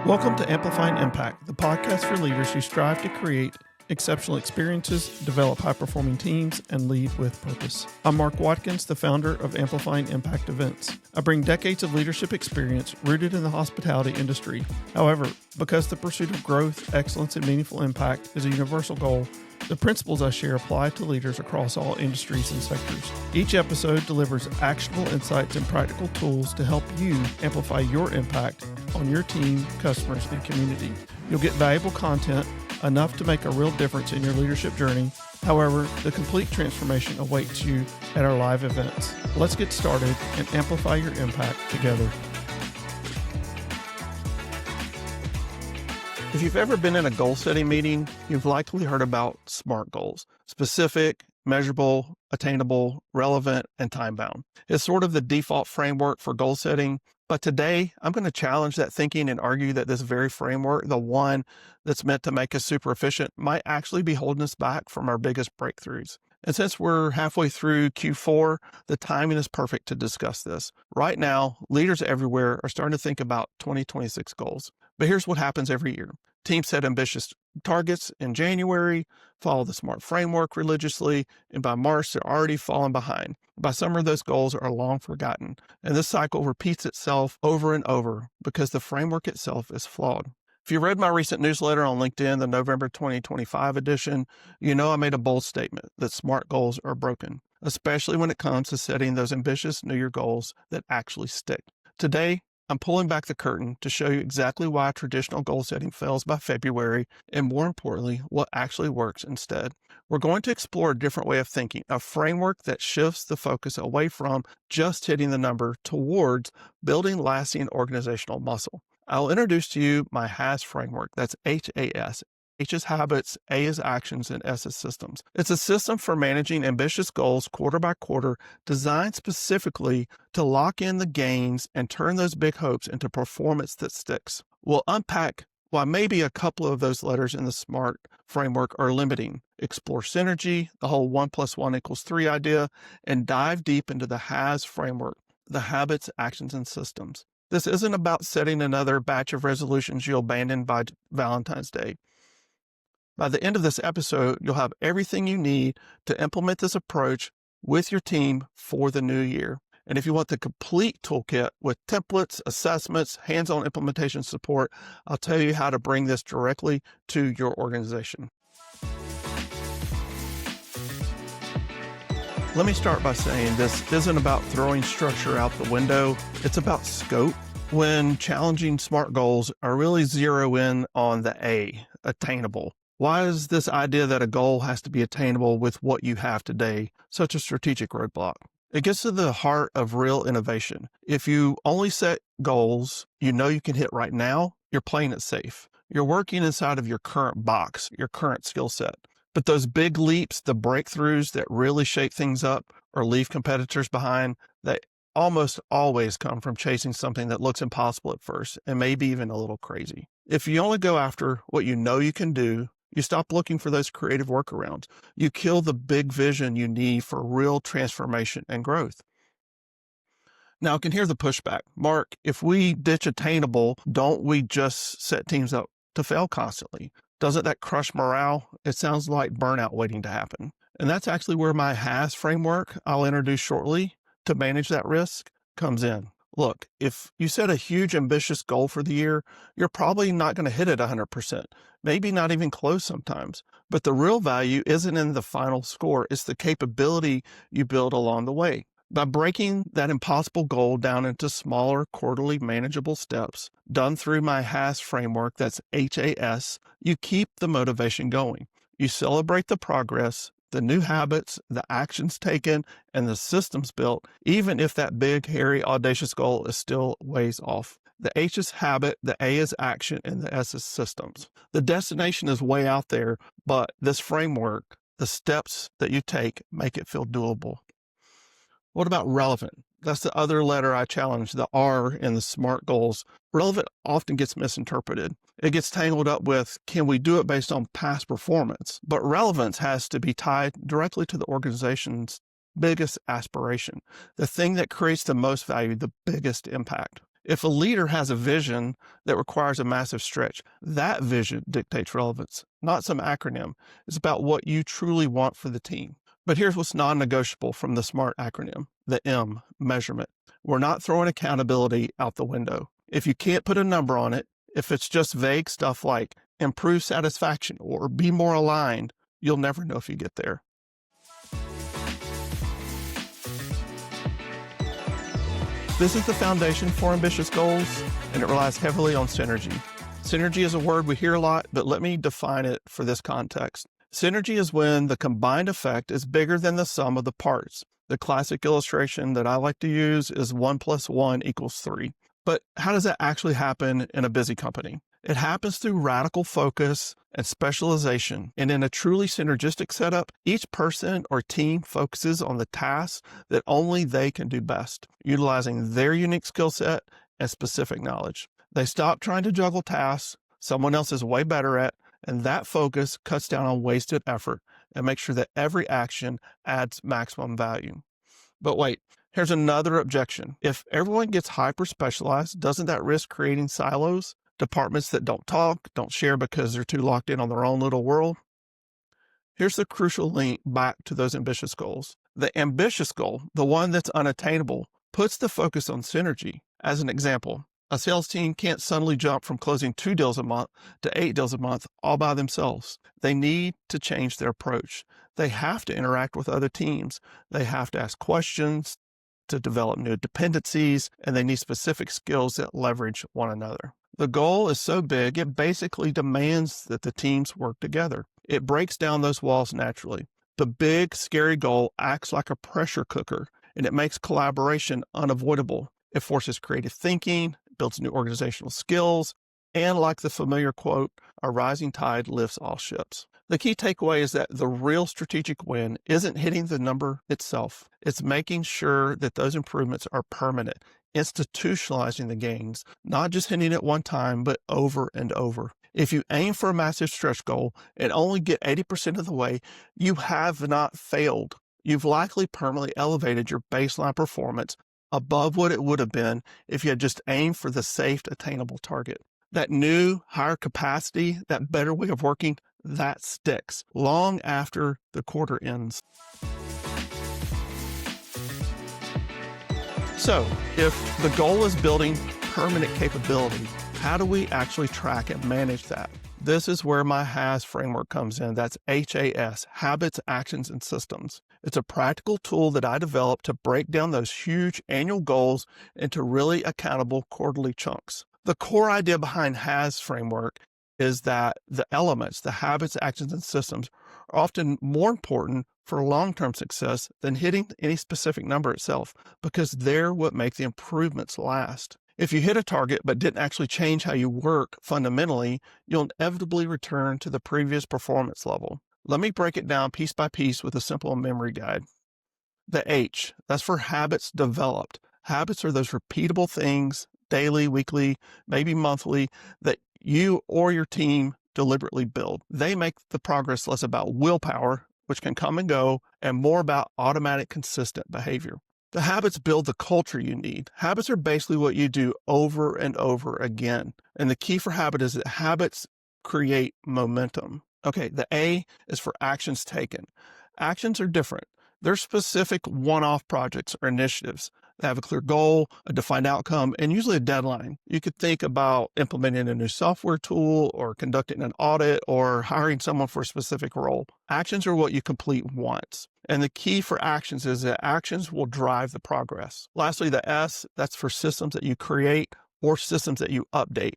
Welcome to Amplifying Impact, the podcast for leaders who strive to create exceptional experiences, develop high-performing teams, and lead with purpose. I'm Mark Watkins, the founder of Amplifying Impact Events. I bring decades of leadership experience rooted in the hospitality industry. However, because the pursuit of growth, excellence, and meaningful impact is a universal goal, the principles I share apply to leaders across all industries and sectors. Each episode delivers actionable insights and practical tools to help you amplify your impact on your team, customers, and community. You'll get valuable content, enough to make a real difference in your leadership journey. However, the complete transformation awaits you at our live events. Let's get started and amplify your impact together. If you've ever been in a goal-setting meeting, you've likely heard about SMART goals: specific, measurable, attainable, relevant, and time-bound. It's sort of the default framework for goal setting, but today I'm going to challenge that thinking and argue that this very framework, the one that's meant to make us super efficient, might actually be holding us back from our biggest breakthroughs. And since we're halfway through Q4, the timing is perfect to discuss this. Right now, leaders everywhere are starting to think about 2026 goals. But here's what happens every year. Teams set ambitious targets in January, follow the SMART framework religiously, and by March, they're already falling behind. By summer, those goals are long forgotten. And this cycle repeats itself over and over because the framework itself is flawed. If you read my recent newsletter on LinkedIn, the November 2025 edition, you know I made a bold statement that SMART goals are broken, especially when it comes to setting those ambitious New Year goals that actually stick. Today, I'm pulling back the curtain to show you exactly why traditional goal setting fails by February, and more importantly, what actually works instead. We're going to explore a different way of thinking, a framework that shifts the focus away from just hitting the number towards building lasting organizational muscle. I'll introduce to you my H.A.S framework. That's H.A.S. H is habits, A is actions, and S is systems. It's a system for managing ambitious goals quarter by quarter, designed specifically to lock in the gains and turn those big hopes into performance that sticks. We'll unpack why maybe a couple of those letters in the SMART framework are limiting, explore synergy, the whole 1 + 1 = 3 idea, and dive deep into the H.A.S framework, the habits, actions, and systems. This isn't about setting another batch of resolutions you'll abandon by Valentine's Day. By the end of this episode, you'll have everything you need to implement this approach with your team for the new year. And if you want the complete toolkit with templates, assessments, hands-on implementation support, I'll tell you how to bring this directly to your organization. Let me start by saying this isn't about throwing structure out the window. It's about scope. When challenging SMART goals, I really zero in on the A, attainable. Why is this idea that a goal has to be attainable with what you have today such a strategic roadblock? It gets to the heart of real innovation. If you only set goals you know you can hit right now, you're playing it safe. You're working inside of your current box, your current skill set. But those big leaps, the breakthroughs that really shake things up or leave competitors behind, they almost always come from chasing something that looks impossible at first and maybe even a little crazy. If you only go after what you know you can do, you stop looking for those creative workarounds. You kill the big vision you need for real transformation and growth. Now, I can hear the pushback. Mark, if we ditch attainable, don't we just set teams up to fail constantly? Doesn't that crush morale? It sounds like burnout waiting to happen. And that's actually where my H.A.S framework I'll introduce shortly to manage that risk comes in. Look, if you set a huge ambitious goal for the year, you're probably not going to hit it 100%, maybe not even close sometimes. But the real value isn't in the final score, it's the capability you build along the way. By breaking that impossible goal down into smaller, quarterly manageable steps, done through my H.A.S framework, that's H.A.S, you keep the motivation going. You celebrate the progress, the new habits, the actions taken, and the systems built, even if that big, hairy, audacious goal is still ways off. The H is habit, the A is action, and the S is systems. The destination is way out there, but this framework, the steps that you take, make it feel doable. What about relevant? That's the other letter I challenge, the R in the SMART goals. Relevant often gets misinterpreted. It gets tangled up with, can we do it based on past performance? But relevance has to be tied directly to the organization's biggest aspiration, the thing that creates the most value, the biggest impact. If a leader has a vision that requires a massive stretch, that vision dictates relevance, not some acronym. It's about what you truly want for the team. But here's what's non-negotiable from the SMART acronym, the M, measurement. We're not throwing accountability out the window. If you can't put a number on it, if it's just vague stuff like improve satisfaction or be more aligned, you'll never know if you get there. This is the foundation for ambitious goals, and it relies heavily on synergy. Synergy is a word we hear a lot, but let me define it for this context. Synergy is when the combined effect is bigger than the sum of the parts. The classic illustration that I like to use is 1 + 1 = 3. But how does that actually happen in a busy company? It happens through radical focus and specialization. And in a truly synergistic setup, each person or team focuses on the tasks that only they can do best, utilizing their unique skill set and specific knowledge. They stop trying to juggle tasks someone else is way better at, and that focus cuts down on wasted effort and makes sure that every action adds maximum value. But wait, here's another objection. If everyone gets hyper-specialized, doesn't that risk creating silos? Departments that don't talk, don't share because they're too locked in on their own little world? Here's the crucial link back to those ambitious goals. The ambitious goal, the one that's unattainable, puts the focus on synergy. As an example, a sales team can't suddenly jump from closing 2 deals a month to 8 deals a month all by themselves. They need to change their approach. They have to interact with other teams. They have to ask questions to develop new dependencies, and they need specific skills that leverage one another. The goal is so big, it basically demands that the teams work together. It breaks down those walls naturally. The big, scary goal acts like a pressure cooker, and it makes collaboration unavoidable. It forces creative thinking, builds new organizational skills, and like the familiar quote, a rising tide lifts all ships. The key takeaway is that the real strategic win isn't hitting the number itself. It's making sure that those improvements are permanent, institutionalizing the gains, not just hitting it one time, but over and over. If you aim for a massive stretch goal and only get 80% of the way, you have not failed. You've likely permanently elevated your baseline performance above what it would have been if you had just aimed for the safe, attainable target. That new, higher capacity, that better way of working, that sticks long after the quarter ends. So, if the goal is building permanent capability, how do we actually track and manage that? This is where my H.A.S framework comes in. That's H.A.S, Habits, Actions, and Systems. It's a practical tool that I developed to break down those huge annual goals into really accountable quarterly chunks. The core idea behind H.A.S framework is that the elements, the habits, actions, and systems are often more important for long-term success than hitting any specific number itself, because they're what make the improvements last. If you hit a target but didn't actually change how you work fundamentally, you'll inevitably return to the previous performance level. Let me break it down piece by piece with a simple memory guide. The H, that's for habits developed. Habits are those repeatable things, daily, weekly, maybe monthly, that you or your team deliberately build. They make the progress less about willpower, which can come and go, and more about automatic, consistent behavior. The habits build the culture you need. Habits are basically what you do over and over again. And the key for habit is that habits create momentum. Okay, the A is for actions taken. Actions are different. They're specific one-off projects or initiatives. They have a clear goal, a defined outcome, and usually a deadline. You could think about implementing a new software tool or conducting an audit or hiring someone for a specific role. Actions are what you complete once. And the key for actions is that actions will drive the progress. Lastly, the S, that's for systems that you create or systems that you update.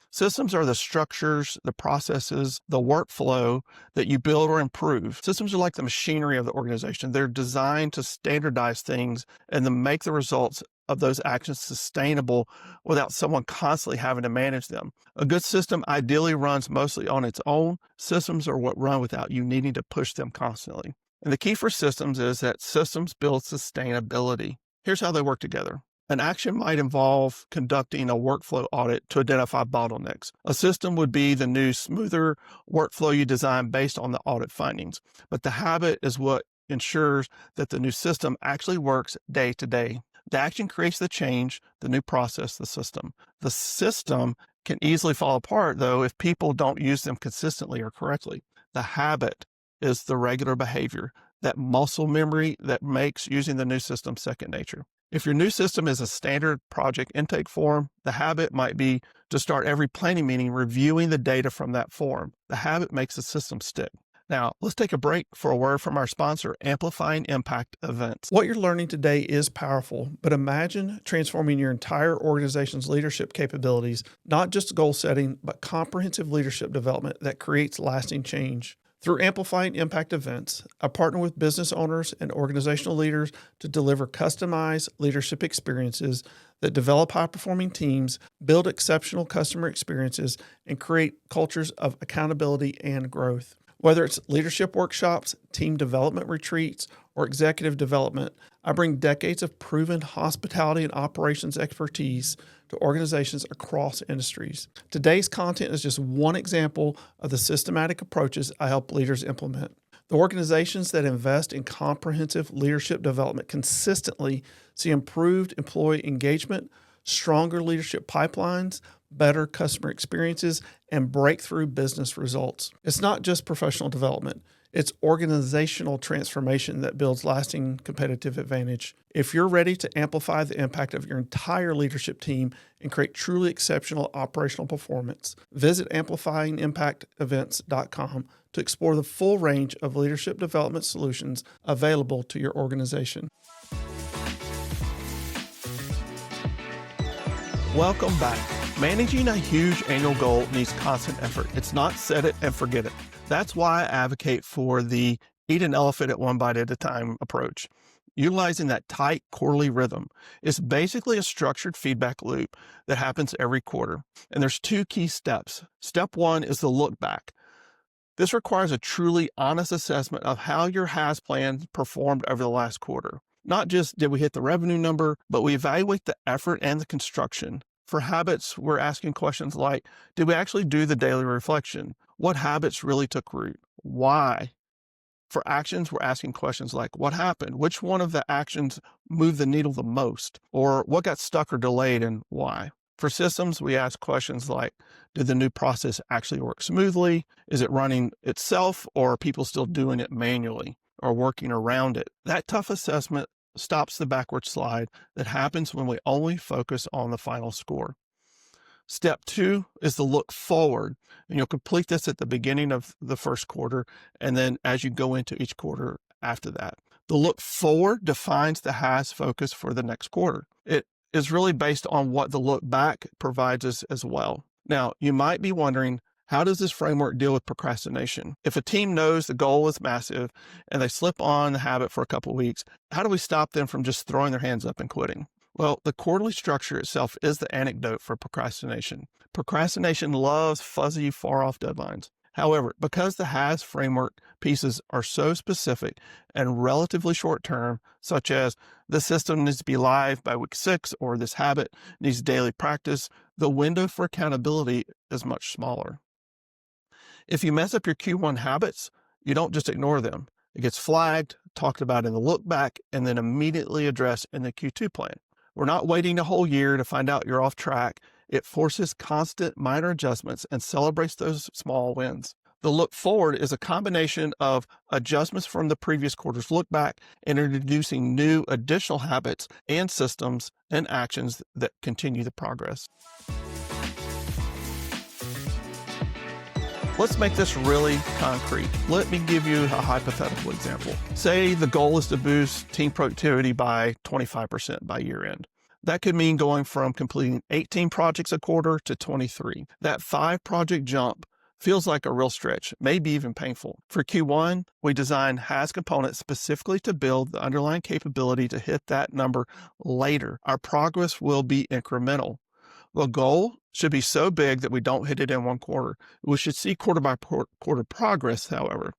Systems are the structures, the processes, the workflow that you build or improve. Systems are like the machinery of the organization. They're designed to standardize things and to make the results of those actions sustainable without someone constantly having to manage them. A good system ideally runs mostly on its own. Systems are what run without you needing to push them constantly. And the key for systems is that systems build sustainability. Here's how they work together. An action might involve conducting a workflow audit to identify bottlenecks. A system would be the new, smoother workflow you design based on the audit findings. But the habit is what ensures that the new system actually works day to day. The action creates the change, the new process, the system. The system can easily fall apart, though, if people don't use them consistently or correctly. The habit is the regular behavior, that muscle memory that makes using the new system second nature. If your new system is a standard project intake form, the habit might be to start every planning meeting reviewing the data from that form. The habit makes the system stick. Now, let's take a break for a word from our sponsor, Amplifying Impact Events. What you're learning today is powerful, but imagine transforming your entire organization's leadership capabilities, not just goal setting, but comprehensive leadership development that creates lasting change. Through Amplifying Impact Events, I partner with business owners and organizational leaders to deliver customized leadership experiences that develop high-performing teams, build exceptional customer experiences, and create cultures of accountability and growth. Whether it's leadership workshops, team development retreats, or executive development, I bring decades of proven hospitality and operations expertise to organizations across industries. Today's content is just one example of the systematic approaches I help leaders implement. The organizations that invest in comprehensive leadership development consistently see improved employee engagement, stronger leadership pipelines, better customer experiences, and breakthrough business results. It's not just professional development. It's organizational transformation that builds lasting competitive advantage. If you're ready to amplify the impact of your entire leadership team and create truly exceptional operational performance, visit amplifyingimpactevents.com to explore the full range of leadership development solutions available to your organization. Welcome back. Managing a huge annual goal needs constant effort. It's not set it and forget it. That's why I advocate for the eat an elephant at one bite at a time approach. Utilizing that tight quarterly rhythm. It's basically a structured feedback loop that happens every quarter. And there's two key steps. Step one is the look back. This requires a truly honest assessment of how your H.A.S plan performed over the last quarter. Not just did we hit the revenue number, but we evaluate the effort and the construction. For habits, we're asking questions like, did we actually do the daily reflection? What habits really took root? Why? For actions, we're asking questions like, what happened? Which one of the actions moved the needle the most? Or what got stuck or delayed and why? For systems, we ask questions like, did the new process actually work smoothly? Is it running itself, or are people still doing it manually or working around it? That tough assessment stops the backward slide that happens when we only focus on the final score. Step two is the look forward, and you'll complete this at the beginning of the first quarter and then as you go into each quarter after that. The look forward defines the H.A.S focus for the next quarter. It is really based on what the look back provides us as well. Now, you might be wondering, how does this framework deal with procrastination? If a team knows the goal is massive and they slip on the habit for a couple of weeks, how do we stop them from just throwing their hands up and quitting? Well, the quarterly structure itself is the antidote for procrastination. Procrastination loves fuzzy, far-off deadlines. However, because the H.A.S framework pieces are so specific and relatively short-term, such as the system needs to be live by week 6 or this habit needs daily practice, the window for accountability is much smaller. If you mess up your Q1 habits, you don't just ignore them. It gets flagged, talked about in the look back, and then immediately addressed in the Q2 plan. We're not waiting a whole year to find out you're off track. It forces constant minor adjustments and celebrates those small wins. The look forward is a combination of adjustments from the previous quarter's look back and introducing new additional habits and systems and actions that continue the progress. Let's make this really concrete. Let me give you a hypothetical example. Say the goal is to boost team productivity by 25% by year end. That could mean going from completing 18 projects a quarter to 23. That 5-project jump feels like a real stretch, maybe even painful. For Q1, we designed H.A.S components specifically to build the underlying capability to hit that number later. Our progress will be incremental. The goal should be so big that we don't hit it in one quarter. We should see quarter by quarter progress, however.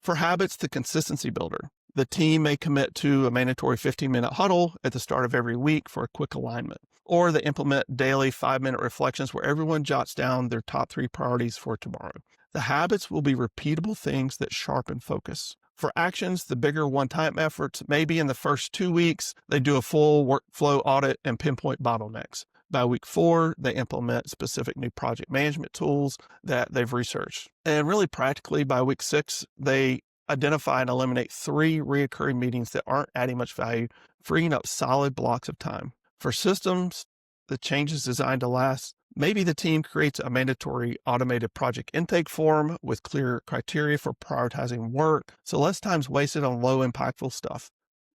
For habits, the consistency builder. The team may commit to a mandatory 15-minute huddle at the start of every week for a quick alignment. Or they implement daily 5-minute reflections where everyone jots down their top 3 priorities for tomorrow. The habits will be repeatable things that sharpen focus. For actions, the bigger one-time efforts, maybe in the first 2 weeks, they do a full workflow audit and pinpoint bottlenecks. By week 4, they implement specific new project management tools that they've researched. And really practically, by week 6, they identify and eliminate 3 reoccurring meetings that aren't adding much value, freeing up solid blocks of time. For systems, the change is designed to last. Maybe the team creates a mandatory automated project intake form with clear criteria for prioritizing work, so less time's wasted on low impactful stuff.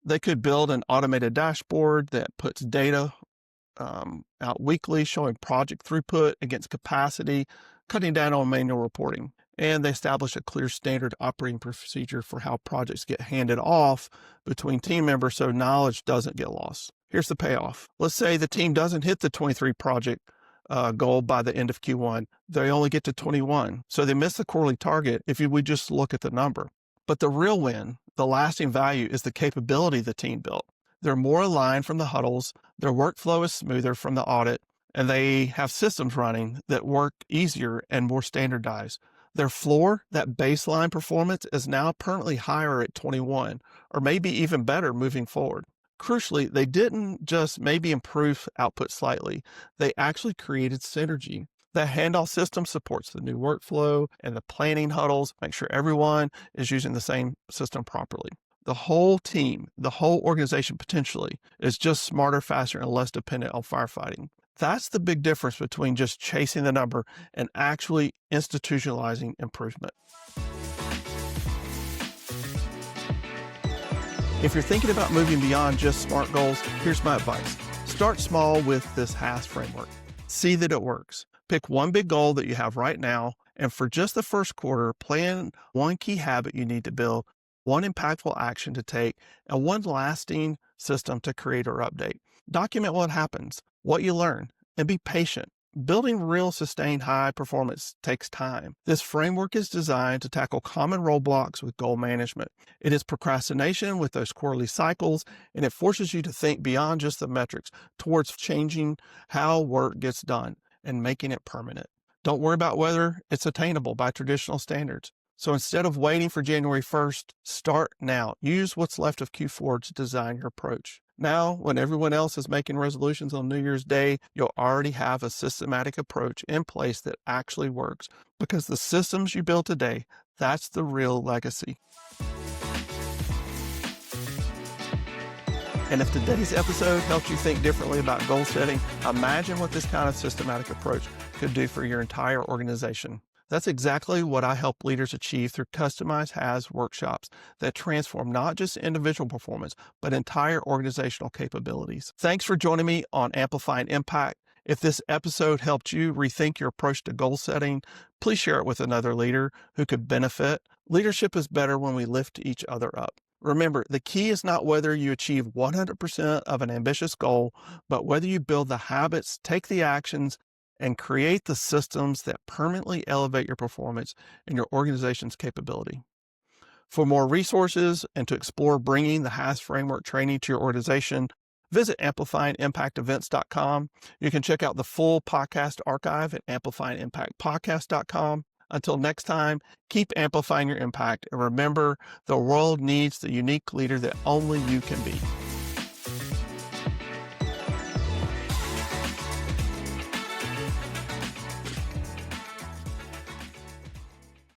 They could build an automated dashboard that puts data out weekly, showing project throughput against capacity, cutting down on manual reporting. And they establish a clear standard operating procedure for how projects get handed off between team members so knowledge doesn't get lost. Here's the payoff. Let's say the team doesn't hit the 23 project goal by the end of Q1. They only get to 21. So they miss the quarterly target if we just look at the number. But the real win, the lasting value, is the capability the team built. They're more aligned from the huddles, their workflow is smoother from the audit, and they have systems running that work easier and more standardized. Their floor, that baseline performance, is now permanently higher at 21, or maybe even better moving forward. Crucially, they didn't just maybe improve output slightly, they actually created synergy. The handoff system supports the new workflow, and the planning huddles make sure everyone is using the same system properly. The whole team, the whole organization potentially, is just smarter, faster, and less dependent on firefighting. That's the big difference between just chasing the number and actually institutionalizing improvement. If you're thinking about moving beyond just SMART goals, here's my advice. Start small with this H.A.S framework. See that it works. Pick one big goal that you have right now, and for just the first quarter, plan one key habit you need to build, one impactful action to take, and one lasting system to create or update. Document what happens, what you learn, and be patient. Building real sustained high performance takes time. This framework is designed to tackle common roadblocks with goal management. It is procrastination with those quarterly cycles, and it forces you to think beyond just the metrics towards changing how work gets done and making it permanent. Don't worry about whether it's attainable by traditional standards. So instead of waiting for January 1st, start now. Use what's left of Q4 to design your approach. Now, when everyone else is making resolutions on New Year's Day, you'll already have a systematic approach in place that actually works, because the systems you build today, that's the real legacy. And if today's episode helped you think differently about goal setting, imagine what this kind of systematic approach could do for your entire organization. That's exactly what I help leaders achieve through customized H.A.S workshops that transform not just individual performance, but entire organizational capabilities. Thanks for joining me on Amplifying Impact. If this episode helped you rethink your approach to goal setting, please share it with another leader who could benefit. Leadership is better when we lift each other up. Remember, the key is not whether you achieve 100% of an ambitious goal, but whether you build the habits, take the actions, and create the systems that permanently elevate your performance and your organization's capability. For more resources and to explore bringing the H.A.S framework training to your organization, visit amplifyingimpactevents.com. You can check out the full podcast archive at amplifyingimpactpodcast.com. Until next time, keep amplifying your impact, and remember, the world needs the unique leader that only you can be.